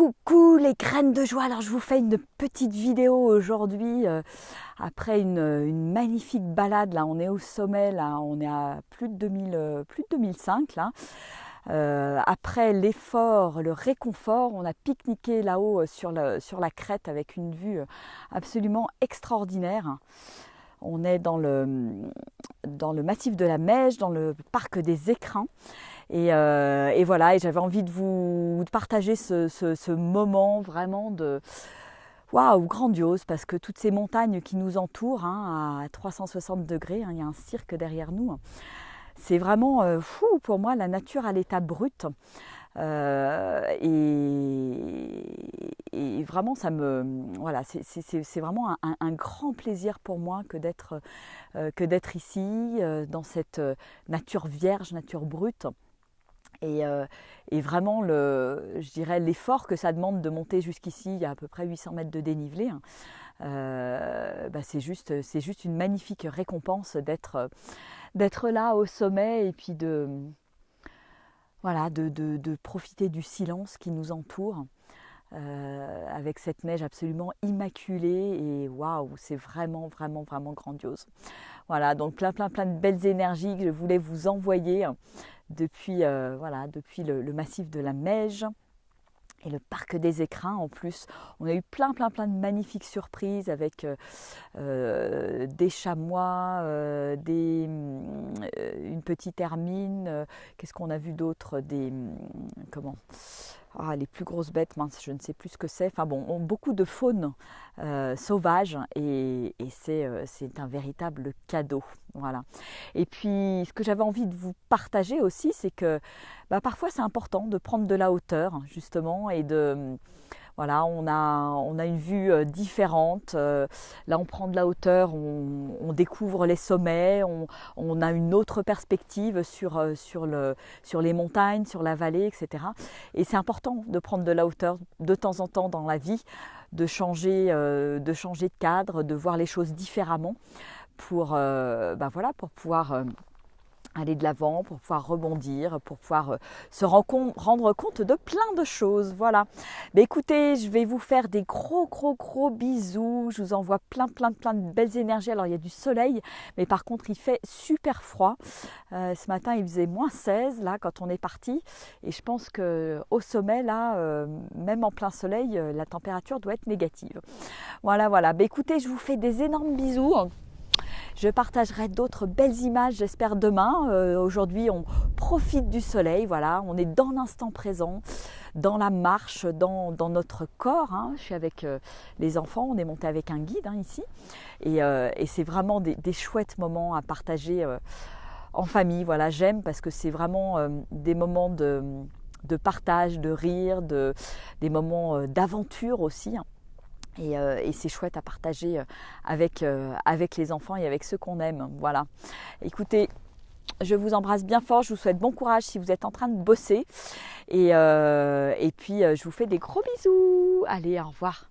Coucou les graines de joie, alors je vous fais une petite vidéo aujourd'hui après une magnifique balade. Là on est au sommet, là on est à plus de 2005 là. Après l'effort, le réconfort, on a pique-niqué là-haut sur la crête avec une vue absolument extraordinaire. On est dans le massif de la Meije, dans le parc des Écrins. Et voilà, et j'avais envie de partager ce moment vraiment de waouh, grandiose, parce que toutes ces montagnes qui nous entourent à 360 degrés, il y a un cirque derrière nous. C'est vraiment fou pour moi, la nature à l'état brut. Et vraiment, voilà, c'est vraiment un grand plaisir pour moi que d'être ici, dans cette nature vierge, nature brute. Et vraiment, je dirais, l'effort que ça demande de monter jusqu'ici, il y a à peu près 800 mètres de dénivelé, c'est juste une magnifique récompense d'être là au sommet et puis de profiter du silence qui nous entoure, avec cette neige absolument immaculée. Et waouh, c'est vraiment, vraiment, vraiment grandiose. Voilà, donc plein de belles énergies que je voulais vous envoyer depuis le massif de la Meije et le parc des Écrins. En plus, on a eu plein de magnifiques surprises avec des chamois, une petite hermine. Qu'est-ce qu'on a vu d'autre? Les plus grosses bêtes, mince, je ne sais plus ce que c'est. Enfin bon, beaucoup de faune sauvage, et c'est un véritable cadeau. Voilà. Et puis, ce que j'avais envie de vous partager aussi, c'est que parfois c'est important de prendre de la hauteur, justement, et voilà, on a une vue différente. Là, on prend de la hauteur, on découvre les sommets, on a une autre perspective sur les montagnes, sur la vallée, etc. Et c'est important de prendre de la hauteur de temps en temps dans la vie, de changer de cadre, de voir les choses différemment pour pouvoir aller de l'avant, pour pouvoir rebondir, pour pouvoir se rendre compte de plein de choses. Voilà. Écoutez, je vais vous faire des gros bisous. Je vous envoie plein de belles énergies. Alors, il y a du soleil, mais par contre, il fait super froid. Ce matin, il faisait -16 là quand on est parti. Et je pense qu'au sommet, là, même en plein soleil, la température doit être négative. Voilà. Écoutez, je vous fais des énormes bisous. Je partagerai d'autres belles images, j'espère, demain. Aujourd'hui, on profite du soleil, voilà, on est dans l'instant présent, dans la marche, dans notre corps. Je suis avec les enfants, on est monté avec un guide ici. Et c'est vraiment des chouettes moments à partager en famille. Voilà, j'aime parce que c'est vraiment des moments de partage, de rire, des moments d'aventure aussi. Et c'est chouette à partager avec les enfants et avec ceux qu'on aime. Voilà. Écoutez, je vous embrasse bien fort. Je vous souhaite bon courage si vous êtes en train de bosser. Et puis, je vous fais des gros bisous. Allez, au revoir.